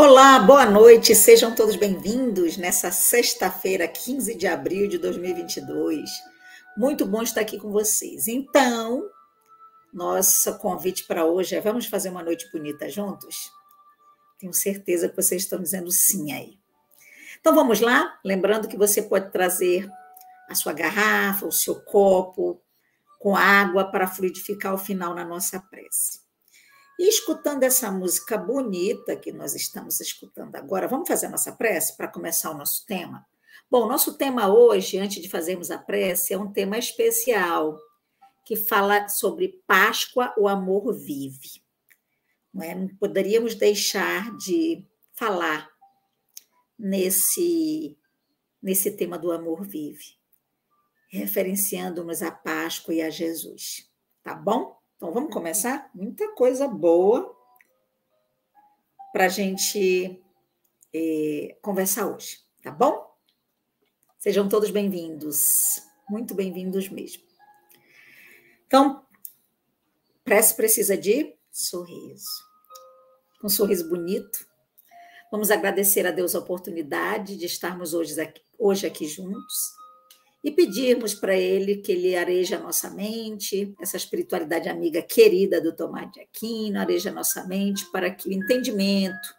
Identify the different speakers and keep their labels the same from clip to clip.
Speaker 1: Olá, boa noite, sejam todos bem-vindos nessa sexta-feira, 15 de abril de 2022. Muito bom estar aqui com vocês. Então, nosso convite para hoje é: vamos fazer uma noite bonita juntos? Tenho certeza que vocês estão dizendo sim aí. Então vamos lá? Lembrando que você pode trazer a sua garrafa, o seu copo com água para fluidificar o final na nossa prece. E escutando essa música bonita que nós estamos escutando agora, vamos fazer a nossa prece para começar o nosso tema? Bom, nosso tema hoje, antes de fazermos a prece, é um tema especial, que fala sobre Páscoa, o amor vive. Não poderíamos deixar de falar nesse tema do amor vive, referenciando-nos a Páscoa e a Jesus. Tá bom? Então, vamos começar? Muita coisa boa para a gente conversar hoje, tá bom? Sejam todos bem-vindos, muito bem-vindos mesmo. Então, prece precisa de sorriso. Um sorriso bonito. Vamos agradecer a Deus a oportunidade de estarmos hoje aqui juntos e pedirmos para Ele que Ele areje a nossa mente, essa espiritualidade amiga querida do Tomás de Aquino, areje a nossa mente para que o entendimento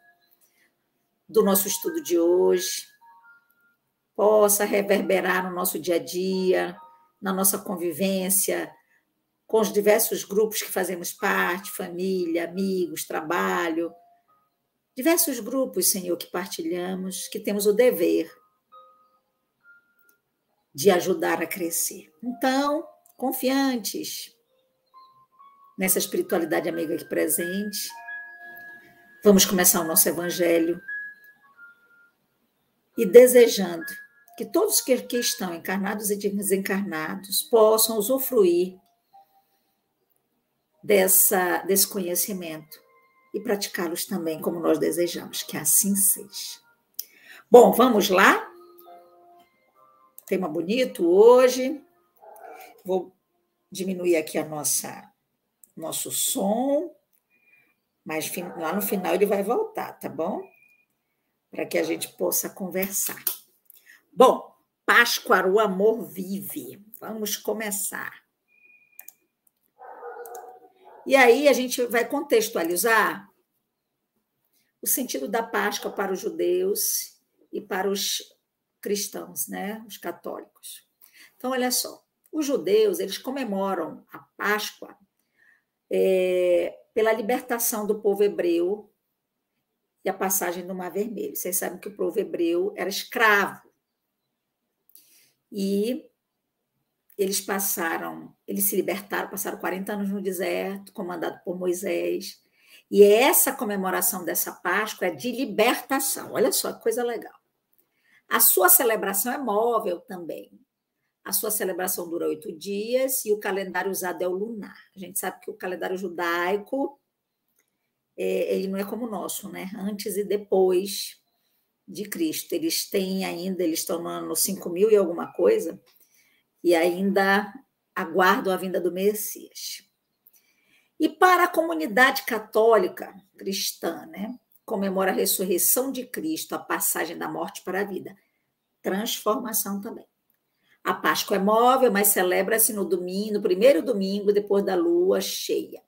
Speaker 1: do nosso estudo de hoje possa reverberar no nosso dia a dia, na nossa convivência com os diversos grupos que fazemos parte, família, amigos, trabalho, diversos grupos, Senhor, que partilhamos, que temos o dever de ajudar a crescer. Então, confiantes nessa espiritualidade amiga aqui presente, vamos começar o nosso evangelho e desejando que todos que aqui estão, encarnados e desencarnados, possam usufruir desse conhecimento e praticá-los também como nós desejamos, que assim seja. Bom, vamos lá? Tema bonito hoje. Vou diminuir aqui nosso som, mas lá no final ele vai voltar, tá bom? Para que a gente possa conversar. Bom, Páscoa, o amor vive. Vamos começar. E aí a gente vai contextualizar o sentido da Páscoa para os judeus e para os cristãos, né? Os católicos. Então, olha só, os judeus, eles comemoram a Páscoa pela libertação do povo hebreu e a passagem do Mar Vermelho. Vocês sabem que o povo hebreu era escravo. E eles se libertaram, passaram 40 anos no deserto, comandado por Moisés. E essa comemoração dessa Páscoa é de libertação. Olha só que coisa legal. A sua celebração é móvel também. A sua celebração dura 8 dias e o calendário usado é o lunar. A gente sabe que o calendário judaico, ele não é como o nosso, né? Antes e depois de Cristo. Eles estão no ano 5.000 e alguma coisa, e ainda aguardam a vinda do Messias. E para a comunidade católica cristã, né? Comemora a ressurreição de Cristo, a passagem da morte para a vida. Transformação também. A Páscoa é móvel, mas celebra-se no primeiro domingo depois da lua cheia,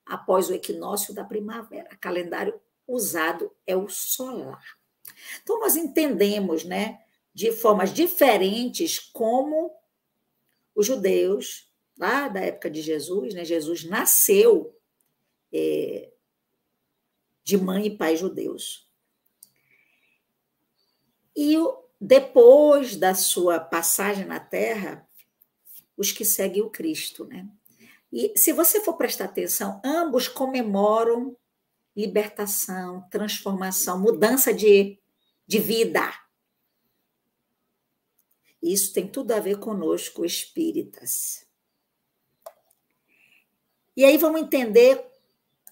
Speaker 1: após o equinócio da primavera. O calendário usado é o solar. Então, nós entendemos, né, de formas diferentes como os judeus, lá da época de Jesus, né, Jesus nasceu de mãe e pai judeus. E depois da sua passagem na Terra, os que seguem o Cristo, né? E se você for prestar atenção, ambos comemoram libertação, transformação, mudança de vida. Isso tem tudo a ver conosco, espíritas. E aí vamos entender,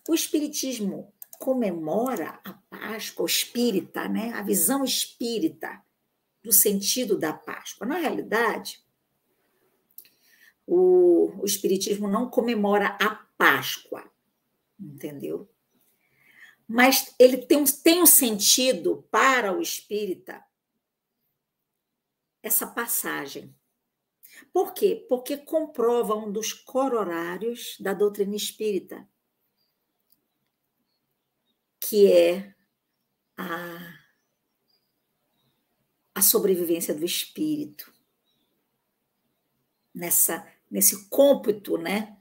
Speaker 1: o espiritismo comemora a Páscoa, o espírita, né? A visão espírita do sentido da Páscoa. Na realidade, o espiritismo não comemora a Páscoa, entendeu? Mas ele tem um sentido para o espírita essa passagem. Por quê? Porque comprova um dos corolários da doutrina espírita, que é a sobrevivência do espírito. Nesse cômputo, né?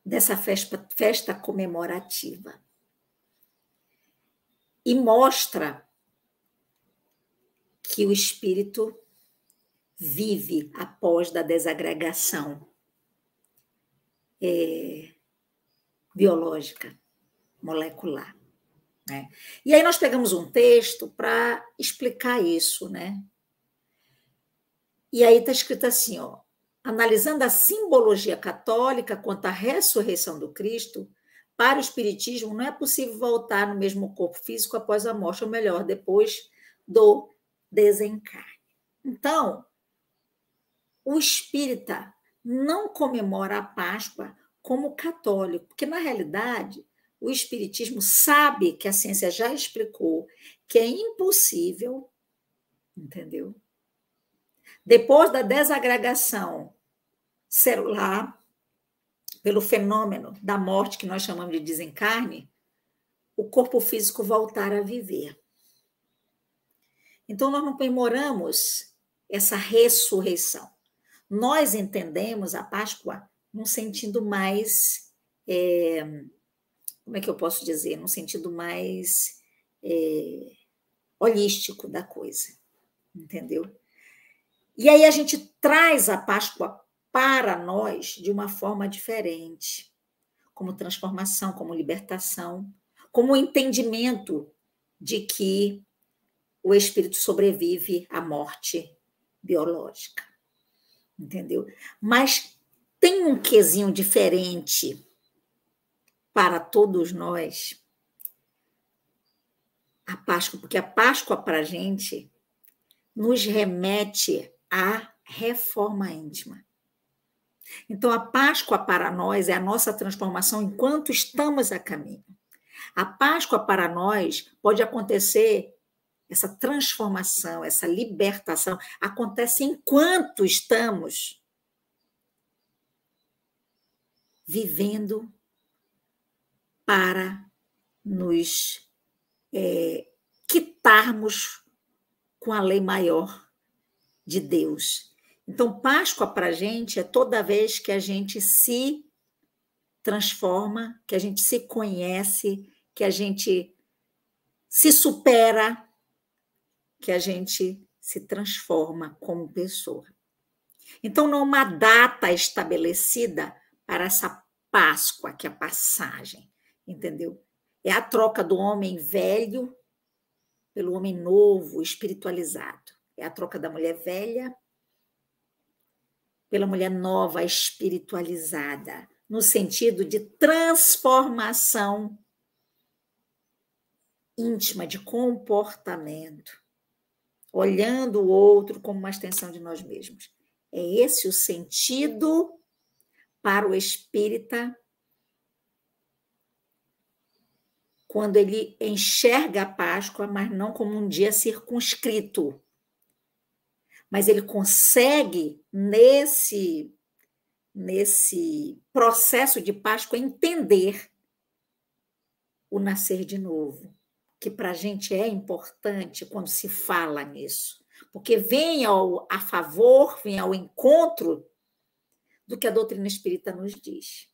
Speaker 1: Dessa festa comemorativa. E mostra que o espírito vive após da desagregação biológica, molecular. Né? E aí nós pegamos um texto para explicar isso, né? E aí está escrito assim, ó, analisando a simbologia católica quanto à ressurreição do Cristo, para o espiritismo não é possível voltar no mesmo corpo físico após a morte, ou melhor, depois do desencarne. Então, o espírita não comemora a Páscoa como católico, porque, na realidade, o espiritismo sabe que a ciência já explicou que é impossível, entendeu? Depois da desagregação celular, pelo fenômeno da morte que nós chamamos de desencarne, o corpo físico voltar a viver. Então, nós não comemoramos essa ressurreição. Nós entendemos a Páscoa num sentido mais, como é que eu posso dizer? Num sentido mais holístico da coisa, entendeu? E aí a gente traz a Páscoa para nós de uma forma diferente, como transformação, como libertação, como entendimento de que o espírito sobrevive à morte biológica, entendeu? Mas tem um quesinho diferente para todos nós, a Páscoa, porque a Páscoa para a gente nos remete à reforma íntima. Então, a Páscoa para nós é a nossa transformação enquanto estamos a caminho. A Páscoa para nós pode acontecer, essa transformação, essa libertação, acontece enquanto estamos vivendo para nos quitarmos com a lei maior de Deus. Então, Páscoa para a gente é toda vez que a gente se transforma, que a gente se conhece, que a gente se supera, que a gente se transforma como pessoa. Então, não há uma data estabelecida para essa Páscoa, que é a passagem, entendeu? É a troca do homem velho pelo homem novo, espiritualizado. É a troca da mulher velha pela mulher nova, espiritualizada, no sentido de transformação íntima, de comportamento, olhando o outro como uma extensão de nós mesmos. É esse o sentido para o espírita quando ele enxerga a Páscoa, mas não como um dia circunscrito. Mas ele consegue, nesse processo de Páscoa, entender o nascer de novo, que para a gente é importante quando se fala nisso, porque vem a favor, vem ao encontro do que a doutrina espírita nos diz.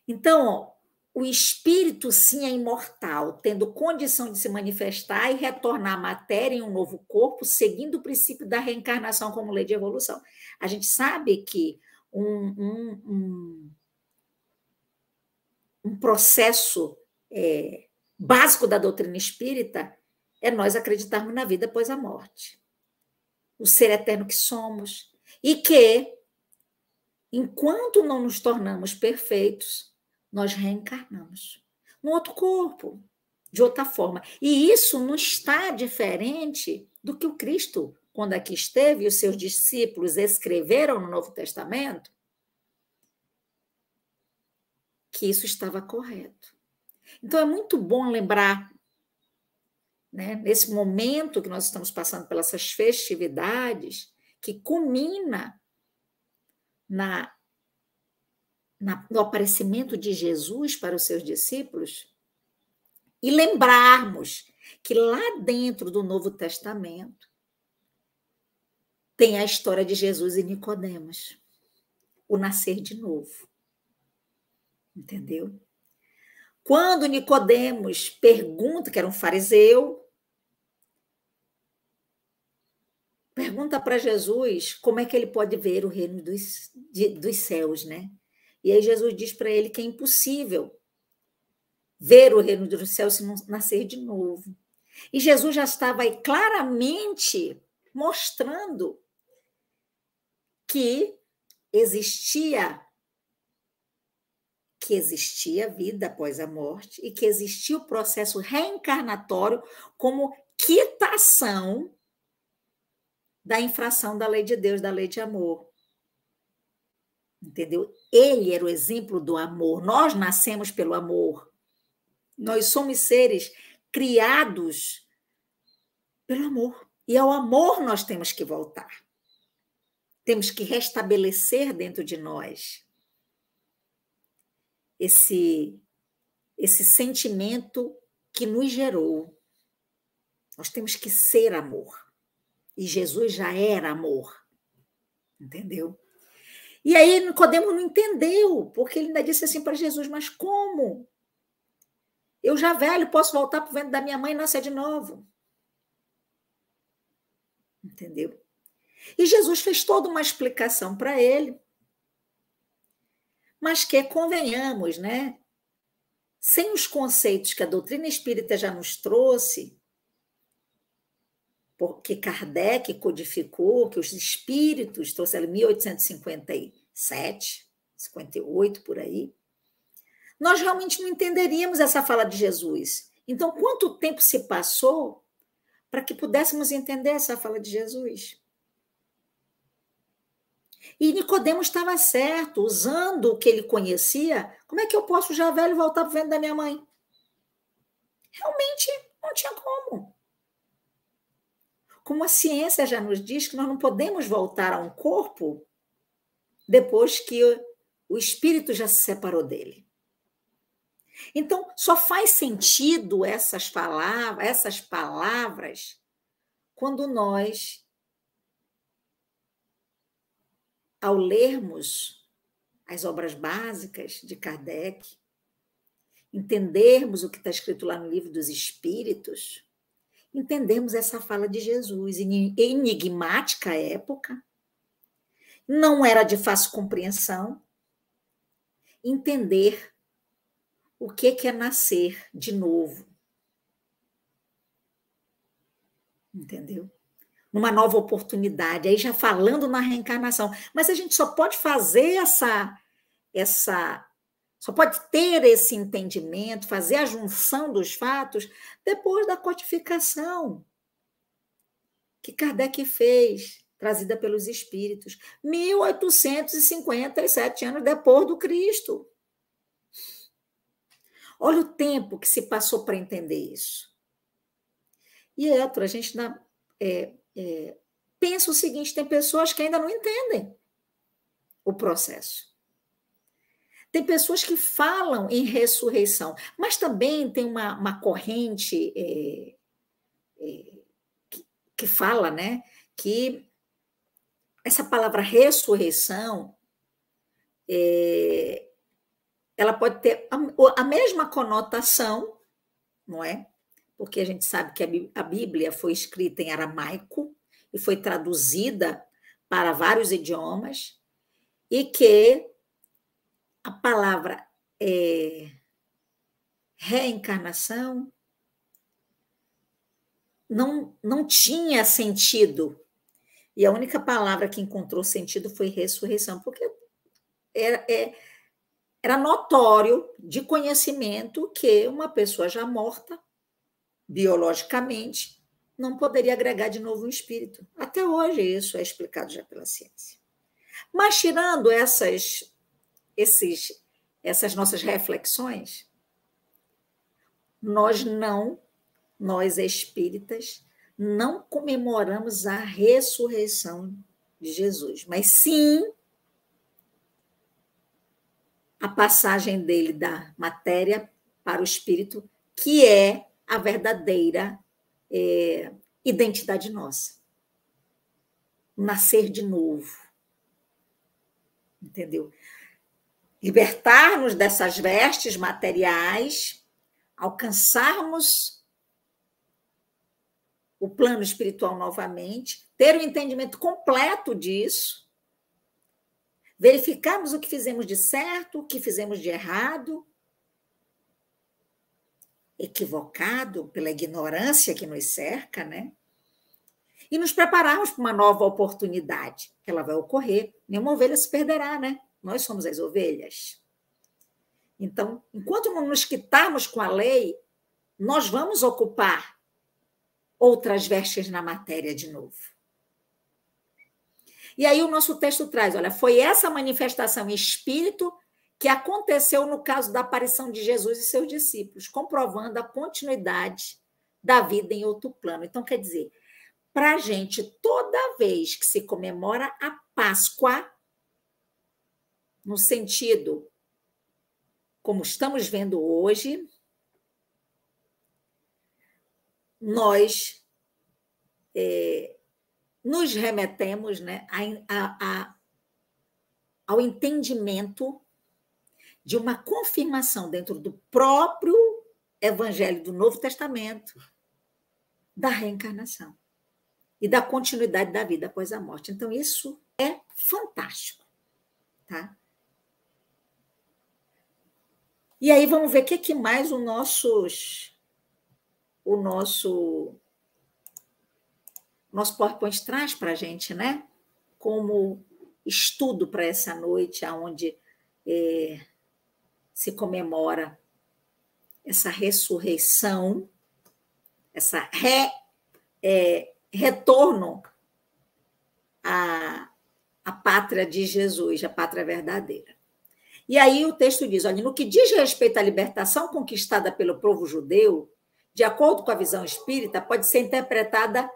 Speaker 1: Então, o espírito, sim, é imortal, tendo condição de se manifestar e retornar à matéria em um novo corpo, seguindo o princípio da reencarnação como lei de evolução. A gente sabe que um processo básico da doutrina espírita é nós acreditarmos na vida após a morte, o ser eterno que somos, e que, enquanto não nos tornamos perfeitos, nós reencarnamos num outro corpo, de outra forma. E isso não está diferente do que o Cristo, quando aqui esteve, e os seus discípulos escreveram no Novo Testamento, que isso estava correto. Então, é muito bom lembrar, né, nesse momento que nós estamos passando pelas festividades, que culmina no aparecimento de Jesus para os seus discípulos, e lembrarmos que lá dentro do Novo Testamento tem a história de Jesus e Nicodemos, o nascer de novo. Entendeu? Quando Nicodemos pergunta, que era um fariseu, pergunta para Jesus como é que ele pode ver o reino dos céus, né? E aí Jesus diz para ele que é impossível ver o reino dos céus se não nascer de novo. E Jesus já estava aí claramente mostrando que existia vida após a morte e que existia o processo reencarnatório como quitação da infração da lei de Deus, da lei de amor. Entendeu? Ele era o exemplo do amor. Nós nascemos pelo amor. Nós somos seres criados pelo amor. E ao amor nós temos que voltar. Temos que restabelecer dentro de nós esse sentimento que nos gerou. Nós temos que ser amor. E Jesus já era amor. Entendeu? E aí Nicodemos não entendeu, porque ele ainda disse assim para Jesus, mas como? Eu já velho, posso voltar para o ventre da minha mãe e nascer de novo. Entendeu? E Jesus fez toda uma explicação para ele, mas que, convenhamos, né? Sem os conceitos que a doutrina espírita já nos trouxe, porque Kardec codificou, que os espíritos trouxeram em 1857, 58, por aí, nós realmente não entenderíamos essa fala de Jesus. Então, quanto tempo se passou para que pudéssemos entender essa fala de Jesus? E Nicodemos estava certo, usando o que ele conhecia. Como é que eu posso, já velho, voltar para o ventre da minha mãe? Realmente não tinha como. Como a ciência já nos diz que nós não podemos voltar a um corpo depois que o espírito já se separou dele. Então, só faz sentido essas palavras quando nós, ao lermos as obras básicas de Kardec, entendermos o que está escrito lá no Livro dos Espíritos, entendemos essa fala de Jesus, enigmática à época, não era de fácil compreensão, entender o que é nascer de novo. Entendeu? Numa nova oportunidade, aí já falando na reencarnação. Mas a gente só pode fazer só pode ter esse entendimento, fazer a junção dos fatos depois da codificação que Kardec fez, trazida pelos espíritos, 1857 anos depois do Cristo. Olha o tempo que se passou para entender isso. E a gente pensa o seguinte, tem pessoas que ainda não entendem o processo. Tem pessoas que falam em ressurreição, mas também tem uma corrente que fala, né, que essa palavra ressurreição ela pode ter a mesma conotação, não é? Porque a gente sabe que a Bíblia foi escrita em aramaico e foi traduzida para vários idiomas, e que a palavra reencarnação não tinha sentido. E a única palavra que encontrou sentido foi ressurreição, porque era notório, de conhecimento, que uma pessoa já morta, biologicamente, não poderia agregar de novo um espírito. Até hoje isso é explicado já pela ciência. Mas tirando esses essas nossas reflexões, nós espíritas, não comemoramos a ressurreição de Jesus, mas sim a passagem dele da matéria para o espírito, que é a verdadeira identidade nossa. Nascer de novo. Entendeu? Libertar-nos dessas vestes materiais, alcançarmos o plano espiritual novamente, ter o entendimento completo disso, verificarmos o que fizemos de certo, o que fizemos de errado, equivocado pela ignorância que nos cerca, né? E nos prepararmos para uma nova oportunidade, que ela vai ocorrer. Nenhuma ovelha se perderá, né? Nós somos as ovelhas. Então, enquanto não nos quitarmos com a lei, nós vamos ocupar outras vestes na matéria de novo. E aí o nosso texto traz, olha, foi essa manifestação em espírito que aconteceu no caso da aparição de Jesus e seus discípulos, comprovando a continuidade da vida em outro plano. Então, quer dizer, para a gente, toda vez que se comemora a Páscoa, no sentido como estamos vendo hoje, nós nos remetemos, né, ao entendimento de uma confirmação dentro do próprio Evangelho do Novo Testamento da reencarnação e da continuidade da vida após a morte. Então, isso é fantástico, tá? E aí vamos ver o que mais o nosso PowerPoint traz para a gente, né? Como estudo para essa noite, onde se comemora essa ressurreição, essa retorno à pátria de Jesus, a pátria verdadeira. E aí o texto diz, olha, no que diz respeito à libertação conquistada pelo povo judeu, de acordo com a visão espírita, pode ser interpretada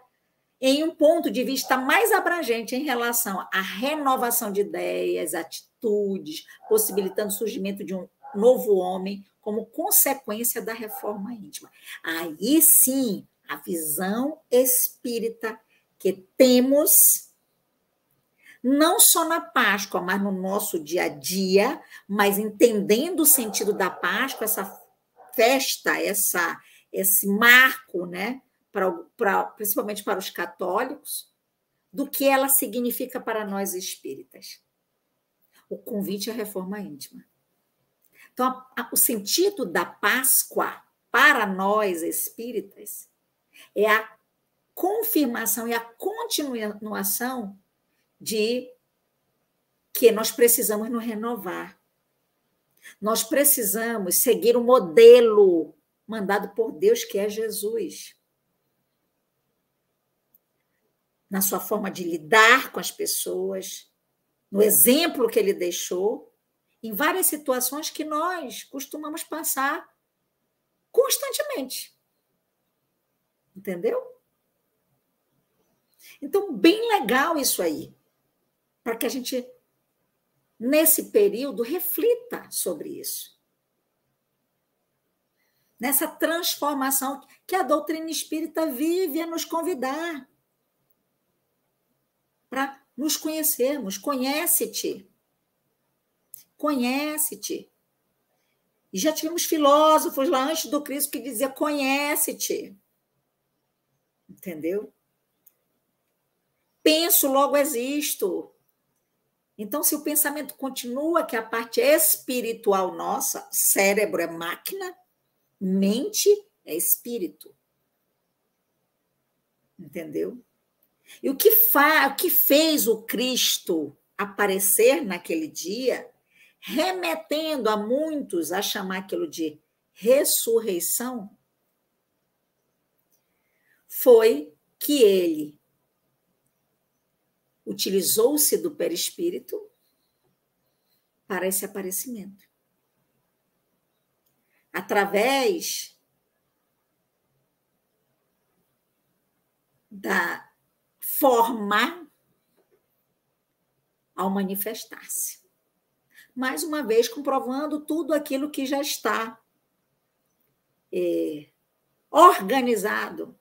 Speaker 1: em um ponto de vista mais abrangente em relação à renovação de ideias, atitudes, possibilitando o surgimento de um novo homem como consequência da reforma íntima. Aí sim, a visão espírita que temos, não só na Páscoa, mas no nosso dia a dia, mas entendendo o sentido da Páscoa, essa festa, esse marco, né, principalmente para os católicos, do que ela significa para nós espíritas. O convite à reforma íntima. Então, o sentido da Páscoa para nós espíritas é a confirmação e a continuação de que nós precisamos nos renovar. Nós precisamos seguir o modelo mandado por Deus, que é Jesus. Na sua forma de lidar com as pessoas, no exemplo que ele deixou, em várias situações que nós costumamos passar constantemente. Entendeu? Então, bem legal isso aí, para que a gente, nesse período, reflita sobre isso. Nessa transformação que a doutrina espírita vive a nos convidar para nos conhecermos. Conhece-te. Conhece-te. E já tivemos filósofos lá antes do Cristo que diziam conhece-te. Entendeu? Penso, logo existo. Então, se o pensamento continua, que a parte espiritual nossa, cérebro é máquina, mente é espírito. Entendeu? E o que fez o Cristo aparecer naquele dia, remetendo a muitos a chamar aquilo de ressurreição, foi que ele utilizou-se do perispírito para esse aparecimento. através da forma ao manifestar-se. Mais uma vez, comprovando tudo aquilo que já está organizado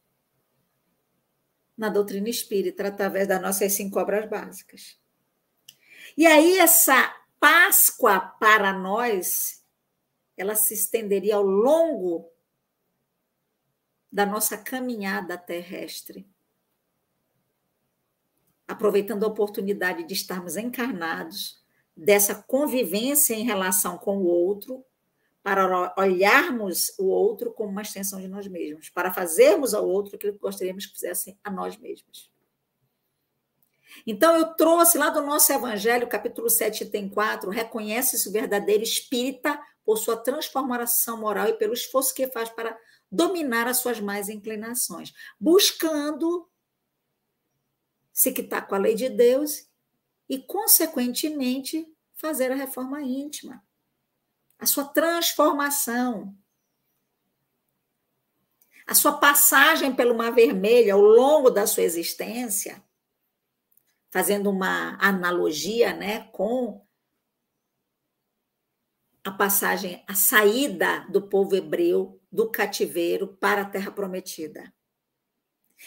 Speaker 1: na doutrina espírita, através das nossas 5 obras básicas. E aí, essa Páscoa para nós, ela se estenderia ao longo da nossa caminhada terrestre, aproveitando a oportunidade de estarmos encarnados, dessa convivência em relação com o outro, para olharmos o outro como uma extensão de nós mesmos, para fazermos ao outro aquilo que gostaríamos que fizessem a nós mesmos. Então, eu trouxe lá do nosso Evangelho, capítulo 7, item 4, reconhece-se o verdadeiro espírita por sua transformação moral e pelo esforço que faz para dominar as suas más inclinações, buscando se quitar com a lei de Deus e, consequentemente, fazer a reforma íntima, a sua transformação, a sua passagem pelo Mar Vermelho ao longo da sua existência, fazendo uma analogia, né, com a passagem, a saída do povo hebreu do cativeiro para a Terra Prometida.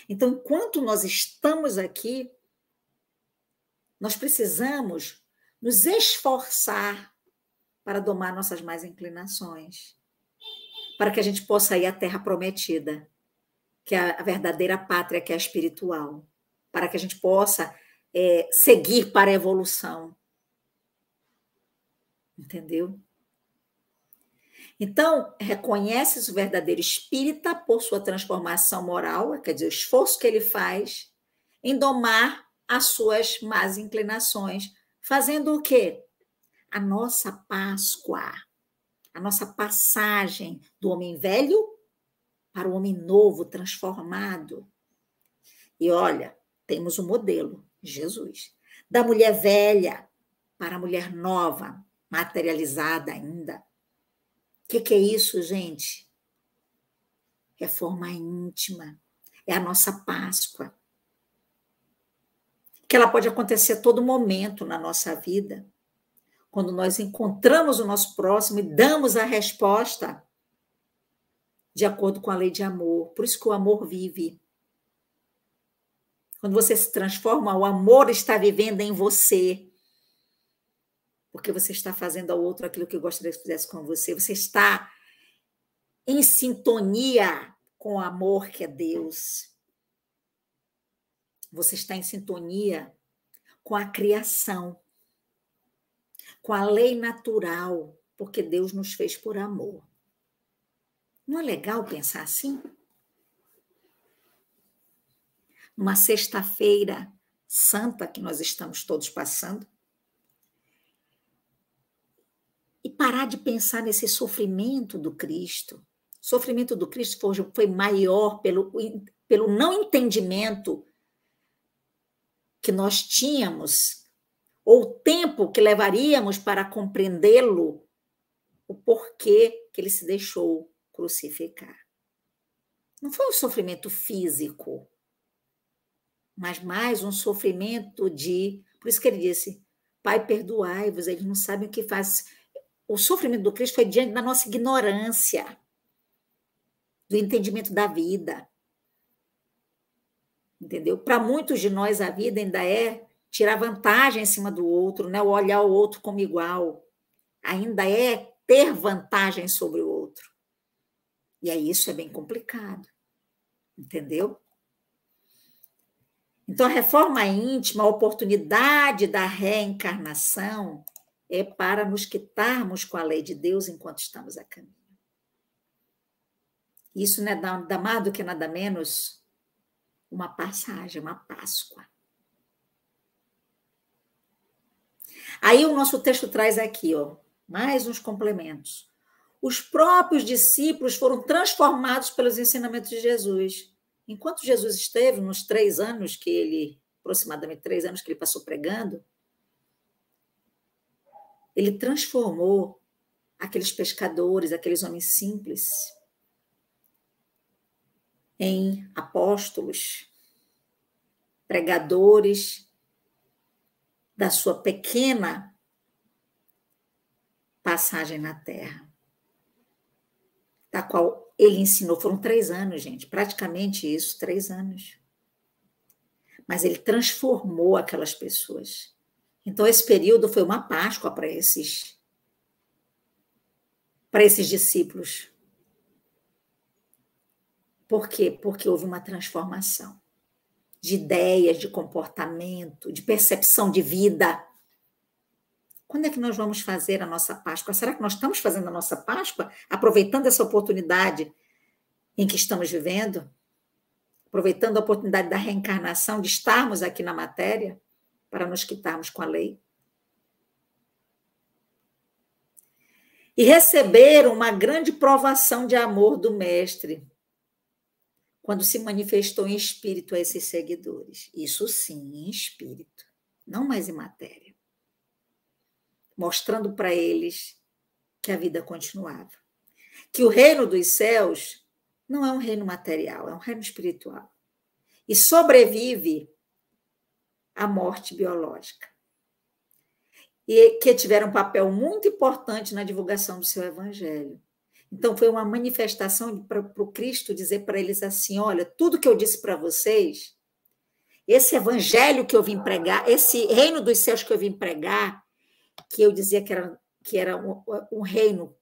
Speaker 1: Então, enquanto nós estamos aqui, nós precisamos nos esforçar para domar nossas más inclinações, para que a gente possa ir à Terra Prometida, que é a verdadeira pátria, que é a espiritual, para que a gente possa seguir para a evolução. Entendeu? Então, reconhece-se o verdadeiro espírita por sua transformação moral, quer dizer, o esforço que ele faz em domar as suas más inclinações, fazendo o quê? A nossa Páscoa, a nossa passagem do homem velho para o homem novo, transformado. E olha, temos o modelo, Jesus. Da mulher velha para a mulher nova, materializada ainda. O que é isso, gente? Reforma íntima. É a nossa Páscoa. Que ela pode acontecer a todo momento na nossa vida. Quando nós encontramos o nosso próximo e damos a resposta de acordo com a lei de amor. Por isso que o amor vive. Quando você se transforma, o amor está vivendo em você. Porque você está fazendo ao outro aquilo que eu gostaria que fizesse com você. Você está em sintonia com o amor que é Deus. Você está em sintonia com a criação, com a lei natural, porque Deus nos fez por amor. Não é legal pensar assim? Numa sexta-feira santa que nós estamos todos passando, e parar de pensar nesse sofrimento do Cristo. O sofrimento do Cristo foi maior pelo não entendimento que nós tínhamos, ou o tempo que levaríamos para compreendê-lo, o porquê que ele se deixou crucificar. Não foi um sofrimento físico, mas mais um sofrimento de... Por isso que ele disse, Pai, perdoai-vos, eles não sabem o que faz. O sofrimento do Cristo foi diante da nossa ignorância, do entendimento da vida. Entendeu? Para muitos de nós, a vida ainda é tirar vantagem em cima do outro, né? Olhar o outro como igual. Ainda é ter vantagem sobre o outro. E aí isso é bem complicado. Entendeu? Então, a reforma íntima, a oportunidade da reencarnação é para nos quitarmos com a lei de Deus enquanto estamos a caminho. Isso não é nada mais do que nada menos uma passagem, uma Páscoa. Aí o nosso texto traz aqui, ó, mais uns complementos. Os próprios discípulos foram transformados pelos ensinamentos de Jesus. Enquanto Jesus esteve, nos 3 anos que ele, aproximadamente 3 anos que ele passou pregando, ele transformou aqueles pescadores, aqueles homens simples, em apóstolos, pregadores da sua pequena passagem na Terra, da qual ele ensinou. Foram 3 anos, gente, praticamente isso, 3 anos. Mas ele transformou aquelas pessoas. Então, esse período foi uma Páscoa para esses discípulos. Por quê? Porque houve uma transformação de ideias, de comportamento, de percepção de vida. Quando é que nós vamos fazer a nossa Páscoa? Será que nós estamos fazendo a nossa Páscoa, aproveitando essa oportunidade em que estamos vivendo? Aproveitando a oportunidade da reencarnação, de estarmos aqui na matéria, para nos quitarmos com a lei? E receber uma grande provação de amor do Mestre, quando se manifestou em espírito a esses seguidores. Isso sim, em espírito, não mais em matéria. Mostrando para eles que a vida continuava. Que o reino dos céus não é um reino material, é um reino espiritual. E sobrevive à morte biológica. E que tiveram um papel muito importante na divulgação do seu evangelho. Então, foi uma manifestação para o Cristo dizer para eles assim: olha, tudo que eu disse para vocês, esse evangelho que eu vim pregar, esse reino dos céus que eu vim pregar, que eu dizia que era um reino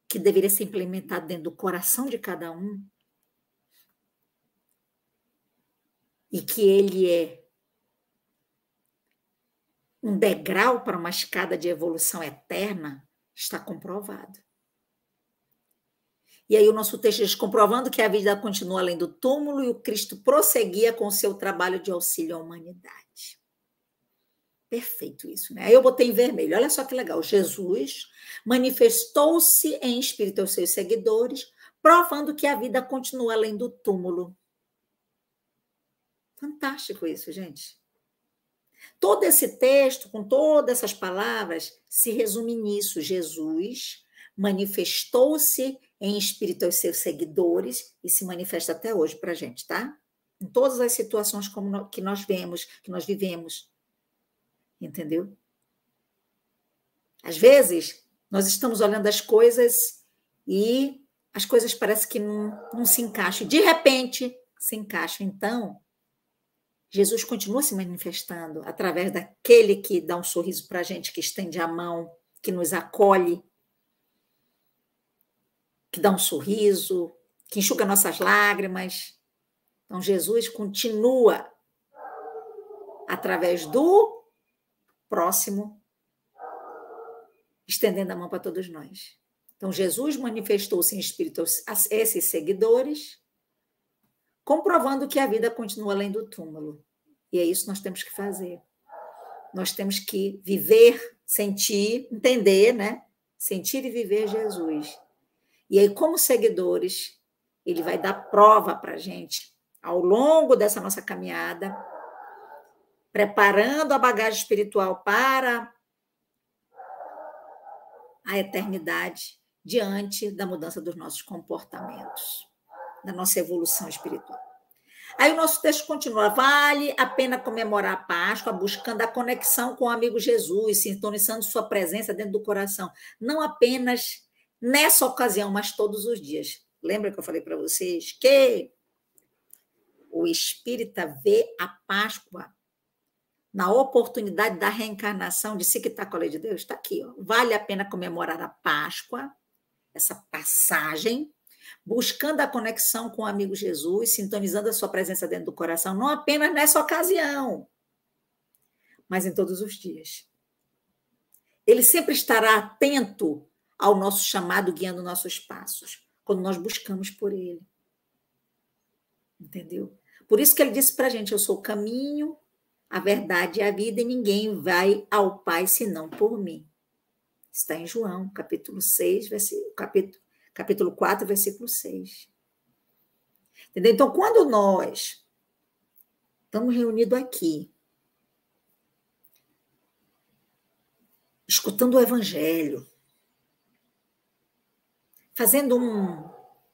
Speaker 1: que deveria ser implementado dentro do coração de cada um, e que ele é um degrau para uma escada de evolução eterna, está comprovado. E aí o nosso texto diz, comprovando que a vida continua além do túmulo e o Cristo prosseguia com o seu trabalho de auxílio à humanidade. Perfeito isso, né? Aí eu botei em vermelho, olha só que legal. Jesus manifestou-se em espírito aos seus seguidores, provando que a vida continua além do túmulo. Fantástico isso, gente. Todo esse texto, com todas essas palavras, se resume nisso. Jesus manifestou-se em espírito aos seus seguidores e se manifesta até hoje para a gente, tá? Em todas as situações que nós vemos, que nós vivemos. Entendeu? Às vezes, nós estamos olhando as coisas e as coisas parecem que não se encaixam. De repente, se encaixam. Então, Jesus continua se manifestando através daquele que dá um sorriso para a gente, que estende a mão, que nos acolhe, que dá um sorriso, que enxuga nossas lágrimas. Então, Jesus continua através do próximo, estendendo a mão para todos nós. Então, Jesus manifestou-se em espírito a esses seguidores, comprovando que a vida continua além do túmulo. E é isso que nós temos que fazer. Nós temos que viver, sentir, entender, né? Sentir e viver Jesus. E aí, como seguidores, ele vai dar prova para a gente, ao longo dessa nossa caminhada, preparando a bagagem espiritual para a eternidade, diante da mudança dos nossos comportamentos, da nossa evolução espiritual. Aí o nosso texto continua. Vale a pena comemorar a Páscoa, buscando a conexão com o amigo Jesus, sintonizando sua presença dentro do coração. Não apenas nessa ocasião, mas todos os dias. Lembra que eu falei para vocês que o espírita vê a Páscoa na oportunidade da reencarnação de si que está com a lei de Deus? Está aqui, ó. Vale a pena comemorar a Páscoa, essa passagem, buscando a conexão com o amigo Jesus, sintonizando a sua presença dentro do coração, não apenas nessa ocasião, mas em todos os dias. Ele sempre estará atento ao nosso chamado, guiando nossos passos, quando nós buscamos por ele. Entendeu? Por isso que ele disse para a gente, eu sou o caminho, a verdade e a vida, e ninguém vai ao Pai senão por mim. Está em João, capítulo 6, capítulo 4, versículo 6. Entendeu? Então, quando nós estamos reunidos aqui, escutando o Evangelho,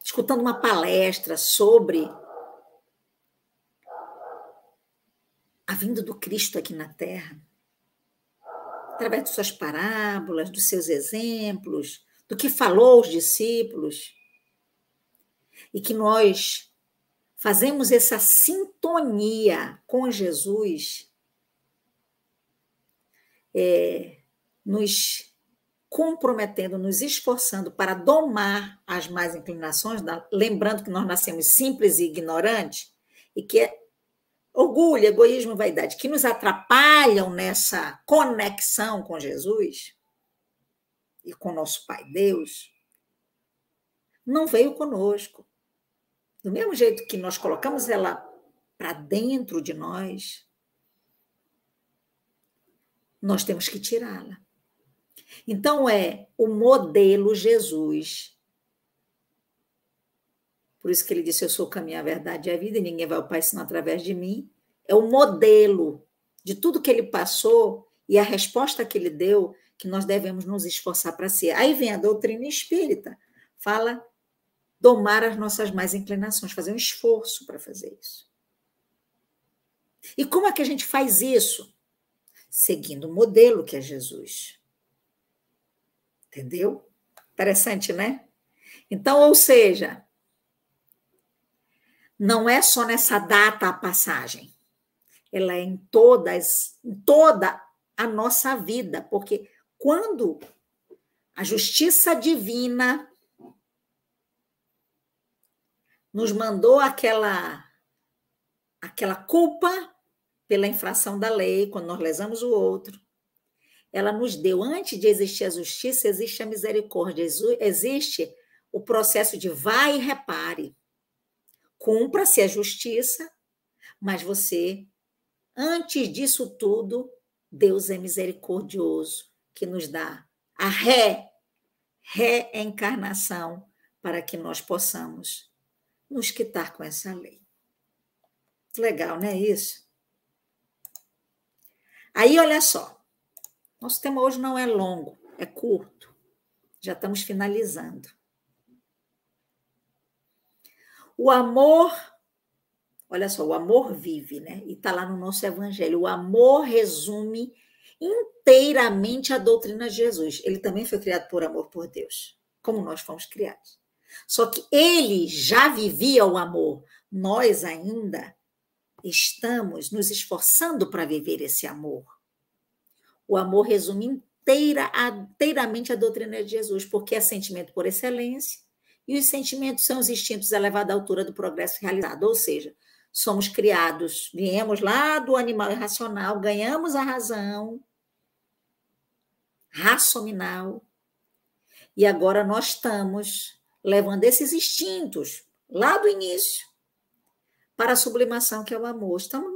Speaker 1: escutando uma palestra sobre a vinda do Cristo aqui na Terra, através de suas parábolas, dos seus exemplos, do que falou aos discípulos, e que nós fazemos essa sintonia com Jesus, nos comprometendo, nos esforçando para domar as más inclinações, lembrando que nós nascemos simples e ignorantes, e que orgulho, egoísmo, vaidade, que nos atrapalham nessa conexão com Jesus e com nosso Pai Deus, não veio conosco. Do mesmo jeito que nós colocamos ela para dentro de nós, nós temos que tirá-la. Então, o modelo Jesus. Por isso que ele disse, eu sou o caminho, a verdade e a vida, e ninguém vai ao Pai senão através de mim. É o modelo de tudo que ele passou e a resposta que ele deu, que nós devemos nos esforçar para ser. Aí vem a doutrina espírita, fala domar as nossas más inclinações, fazer um esforço para fazer isso. E como é que a gente faz isso? Seguindo o modelo que é Jesus. Entendeu? Interessante, né? Então, ou seja, não é só nessa data a passagem, ela é em toda a nossa vida, porque quando a justiça divina nos mandou aquela culpa pela infração da lei, quando nós lesamos o outro, ela nos deu, antes de existir a justiça, existe a misericórdia, existe o processo de vai e repare. Cumpra-se a justiça, mas você, antes disso tudo, Deus é misericordioso, que nos dá a reencarnação para que nós possamos nos quitar com essa lei. Legal, não é isso? Aí, olha só, nosso tema hoje não é longo, é curto. Já estamos finalizando. O amor, olha só, o amor vive, né? E está lá no nosso evangelho. O amor resume inteiramente a doutrina de Jesus. Ele também foi criado por amor por Deus, como nós fomos criados. Só que ele já vivia o amor. Nós ainda estamos nos esforçando para viver esse amor. O amor resume inteiramente a doutrina de Jesus, porque é sentimento por excelência, e os sentimentos são os instintos elevados à altura do progresso realizado, ou seja, somos criados, viemos lá do animal irracional, ganhamos a razão racional, e agora nós estamos levando esses instintos lá do início para a sublimação, que é o amor. Estamos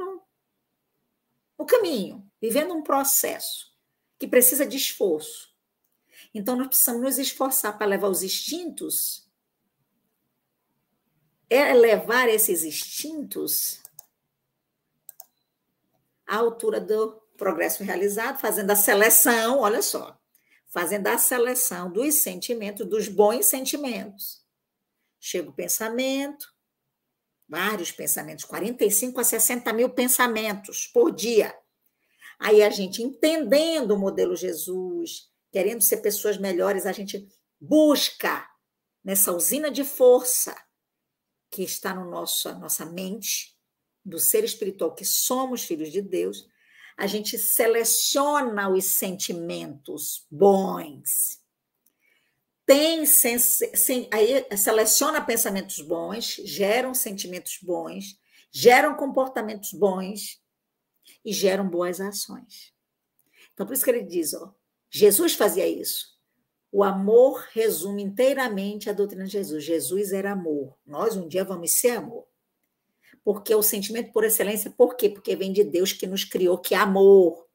Speaker 1: no caminho, vivendo um processo que precisa de esforço. Então, nós precisamos nos esforçar para levar os instintos, levar esses instintos à altura do progresso realizado, fazendo a seleção, olha só, fazendo a seleção dos sentimentos, dos bons sentimentos. Chega o pensamento, vários pensamentos, 45 a 60 mil pensamentos por dia. Aí a gente, entendendo o modelo Jesus, querendo ser pessoas melhores, a gente busca nessa usina de força que está no nossa mente, do ser espiritual, que somos filhos de Deus, a gente seleciona os sentimentos bons. Aí seleciona pensamentos bons, geram sentimentos bons, geram comportamentos bons e geram boas ações. Então, por isso que ele diz, Jesus fazia isso. O amor resume inteiramente a doutrina de Jesus. Jesus era amor. Nós um dia vamos ser amor. Porque o sentimento por excelência, por quê? Porque vem de Deus que nos criou, que é amor.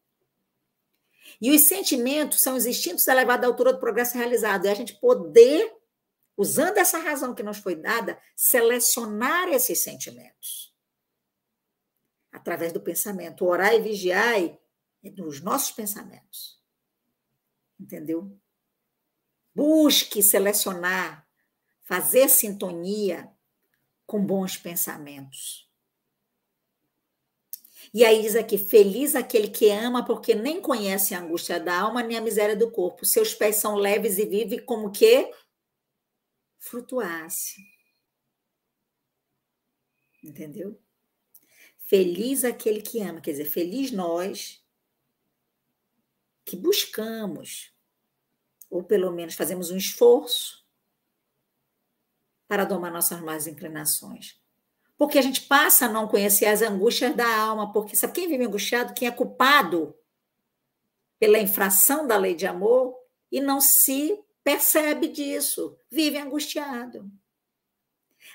Speaker 1: E os sentimentos são os instintos elevados à altura do progresso realizado. E a gente poder, usando essa razão que nos foi dada, selecionar esses sentimentos. Através do pensamento. Orar e vigiar dos nossos pensamentos. Entendeu? Busque selecionar fazer sintonia com bons pensamentos. E aí diz aqui, feliz aquele que ama, porque nem conhece a angústia da alma, nem a miséria do corpo. Seus pés são leves e vive como que flutuasse. Entendeu? Feliz aquele que ama, quer dizer, feliz nós que buscamos, ou pelo menos fazemos um esforço para domar nossas más inclinações. Porque a gente passa a não conhecer as angústias da alma, porque sabe quem vive angustiado? Quem é culpado pela infração da lei de amor e não se percebe disso, vive angustiado.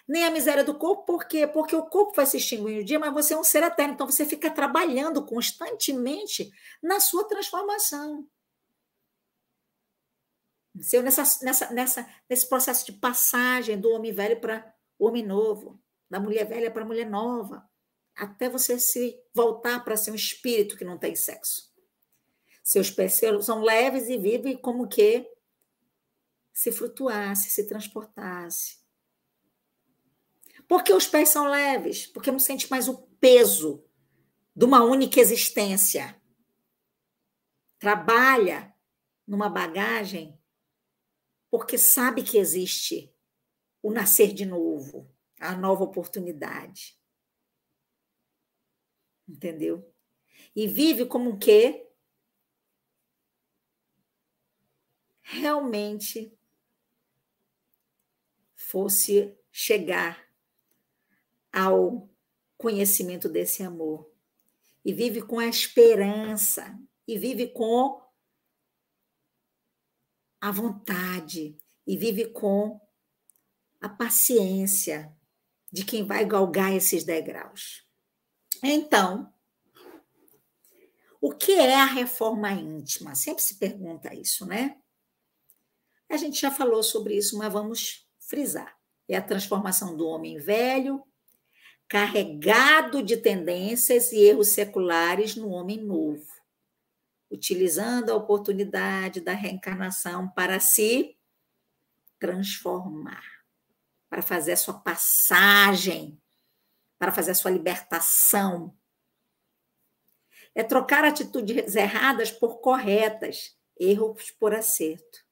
Speaker 1: Nem a miséria do corpo, por quê? Porque o corpo vai se extinguir um dia, mas você é um ser eterno, então você fica trabalhando constantemente na sua transformação. Nesse processo de passagem do homem velho para o homem novo, da mulher velha para a mulher nova, até você se voltar para ser um espírito que não tem sexo. Seus pés são leves e vivem como que se flutuasse, se transportasse. Por que os pés são leves? Porque não sente mais o peso de uma única existência. Trabalha numa bagagem porque sabe que existe o nascer de novo, a nova oportunidade. Entendeu? E vive como que realmente fosse chegar ao conhecimento desse amor. E vive com a esperança, e vive com a vontade, e vive com a paciência de quem vai galgar esses degraus. Então, o que é a reforma íntima? Sempre se pergunta isso, né? A gente já falou sobre isso, mas vamos frisar. É a transformação do homem velho, carregado de tendências e erros seculares no homem novo, utilizando a oportunidade da reencarnação para se transformar, para fazer a sua passagem, para fazer a sua libertação. É trocar atitudes erradas por corretas, erros por acerto.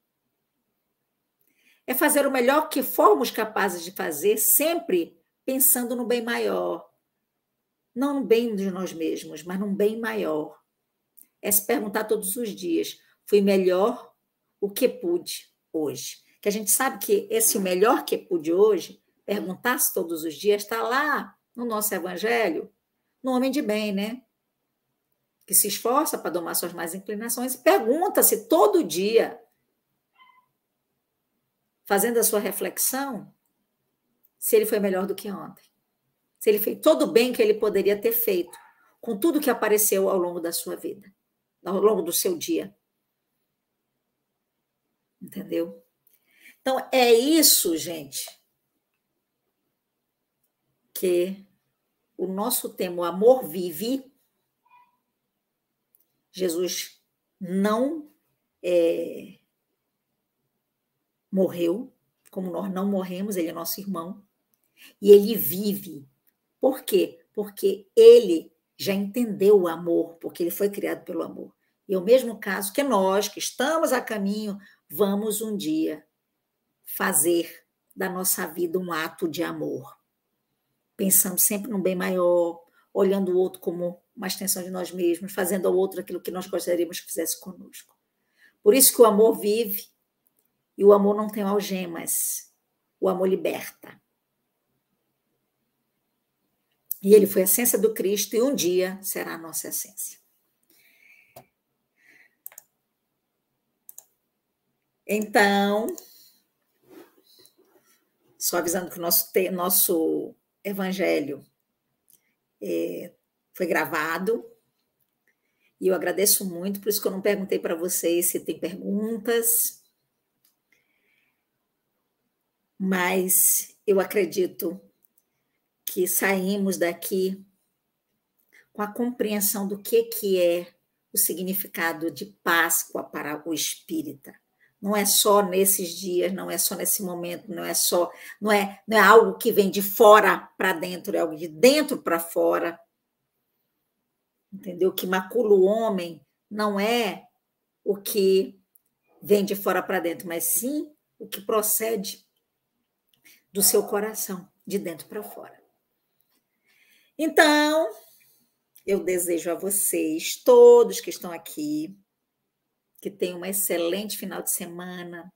Speaker 1: É fazer o melhor que formos capazes de fazer, sempre pensando no bem maior. Não no bem de nós mesmos, mas num bem maior. É se perguntar todos os dias, fui melhor o que pude hoje? Que a gente sabe que esse melhor que pude hoje, perguntar-se todos os dias, está lá no nosso evangelho, no homem de bem, né? Que se esforça para domar suas más inclinações e pergunta-se todo dia, fazendo a sua reflexão, se ele foi melhor do que ontem. Se ele fez todo o bem que ele poderia ter feito, com tudo que apareceu ao longo da sua vida, ao longo do seu dia. Entendeu? Então, é isso, gente, que o nosso tema, o amor vive. Jesus não morreu, como nós não morremos, ele é nosso irmão, e ele vive. Por quê? Porque ele já entendeu o amor, porque ele foi criado pelo amor. E é o mesmo caso que nós, que estamos a caminho, vamos um dia fazer da nossa vida um ato de amor, pensando sempre num bem maior, olhando o outro como uma extensão de nós mesmos, fazendo ao outro aquilo que nós gostaríamos que fizesse conosco. Por isso que o amor vive, e o amor não tem algemas, o amor liberta. E ele foi a essência do Cristo, e um dia será a nossa essência. Então, só avisando que o nosso evangelho foi gravado, e eu agradeço muito, por isso que eu não perguntei para vocês se tem perguntas, mas eu acredito que saímos daqui com a compreensão do que é o significado de Páscoa para o espírita. Não é só nesses dias, não é só nesse momento, não é algo que vem de fora para dentro, é algo de dentro para fora. Entendeu? O que macula o homem não é o que vem de fora para dentro, mas sim o que procede do seu coração, de dentro para fora. Então, eu desejo a vocês, todos que estão aqui, que tenham um excelente final de semana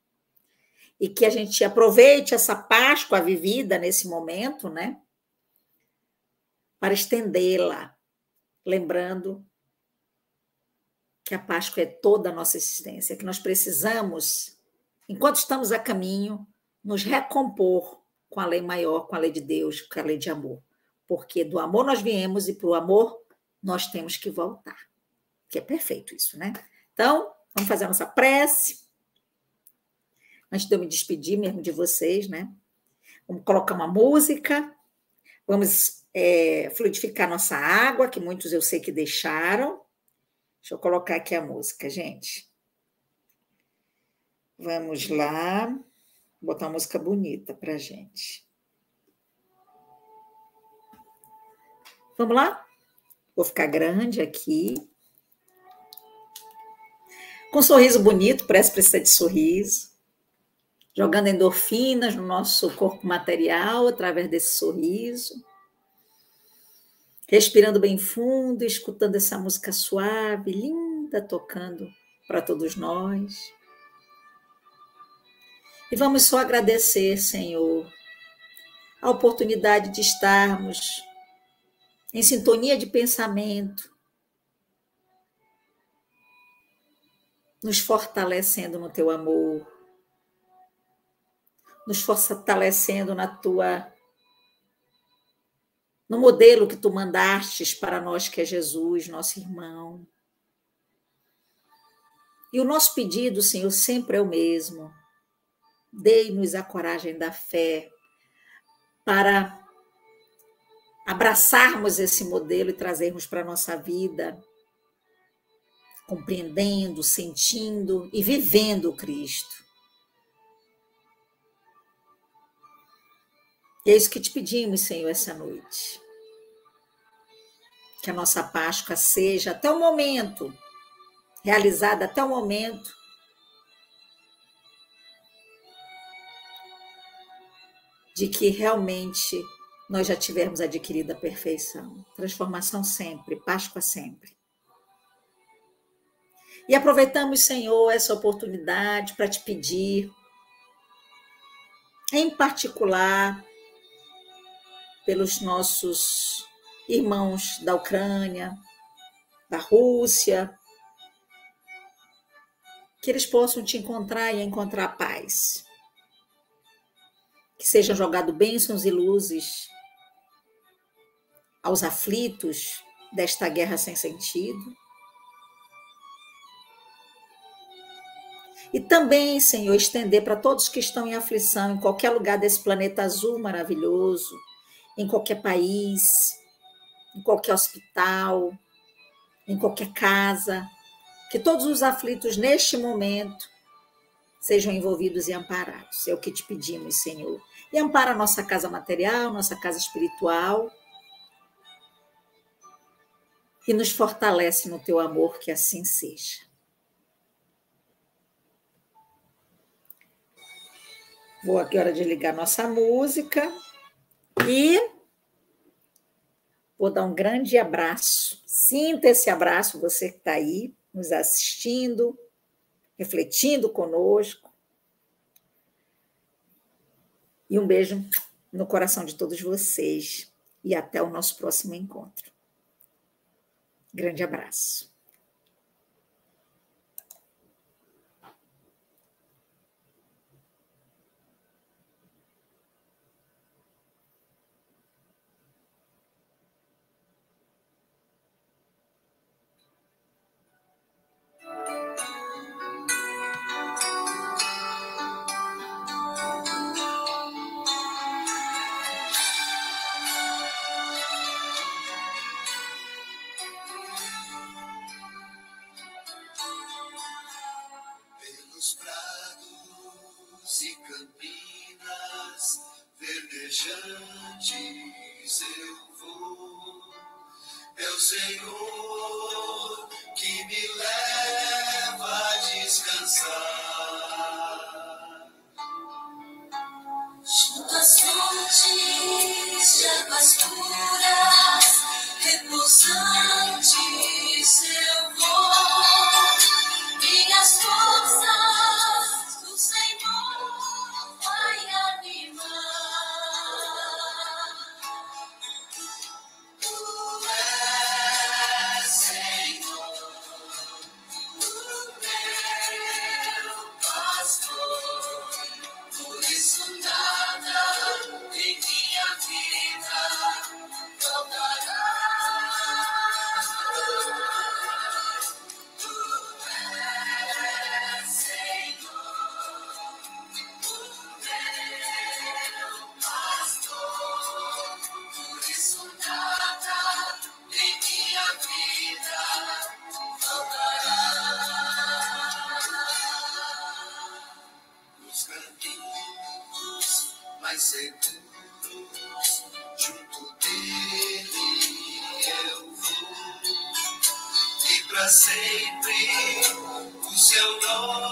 Speaker 1: e que a gente aproveite essa Páscoa vivida nesse momento, né? Para estendê-la, lembrando que a Páscoa é toda a nossa existência, que nós precisamos, enquanto estamos a caminho, nos recompor com a lei maior, com a lei de Deus, com a lei de amor. Porque do amor nós viemos e para o amor nós temos que voltar. Que é perfeito isso, né? Então, vamos fazer a nossa prece. Antes de eu me despedir mesmo de vocês, né? Vamos colocar uma música, vamos fluidificar nossa água, que muitos eu sei que deixaram. Deixa eu colocar aqui a música, gente. Vamos lá, botar uma música bonita para a gente. Vamos lá? Vou ficar grande aqui. Com um sorriso bonito, parece precisar de sorriso. Jogando endorfinas no nosso corpo material através desse sorriso. Respirando bem fundo, escutando essa música suave, linda, tocando para todos nós. E vamos só agradecer, Senhor, a oportunidade de estarmos em sintonia de pensamento, nos fortalecendo no teu amor, nos fortalecendo no modelo que tu mandastes para nós, que é Jesus, nosso irmão. E o nosso pedido, Senhor, sempre é o mesmo. Dei-nos a coragem da fé para abraçarmos esse modelo e trazermos para a nossa vida, compreendendo, sentindo e vivendo o Cristo. E é isso que te pedimos, Senhor, essa noite. Que a nossa Páscoa seja, até o momento, realizada até o momento, de que realmente nós já tivermos adquirido a perfeição. Transformação sempre, Páscoa sempre. E aproveitamos, Senhor, essa oportunidade para te pedir, em particular, pelos nossos irmãos da Ucrânia, da Rússia, que eles possam te encontrar e encontrar paz. Que sejam jogados bênçãos e luzes aos aflitos desta guerra sem sentido. E também, Senhor, estender para todos que estão em aflição, em qualquer lugar desse planeta azul maravilhoso, em qualquer país, em qualquer hospital, em qualquer casa, que todos os aflitos neste momento sejam envolvidos e amparados. É o que te pedimos, Senhor. E ampara a nossa casa material, nossa casa espiritual, e nos fortalece no teu amor, que assim seja. Vou agora desligar nossa música e vou dar um grande abraço. Sinta esse abraço, você que está aí nos assistindo, refletindo conosco. E um beijo no coração de todos vocês. E até o nosso próximo encontro. Grande abraço.
Speaker 2: e campinas verdejantes eu vou. É o Senhor que me leva a descansar. Junto às fontes de águas puras, repousantes eu vou. Minhas forças do Senhor vai animar. Tu és, Senhor, o meu pastor, por isso nada em minha vida faltará. Tu és, Senhor, o meu pastor, por isso nada em minha vida faltará. Os caminhos mais seguros, junto dele eu vou, e para sempre o seu nome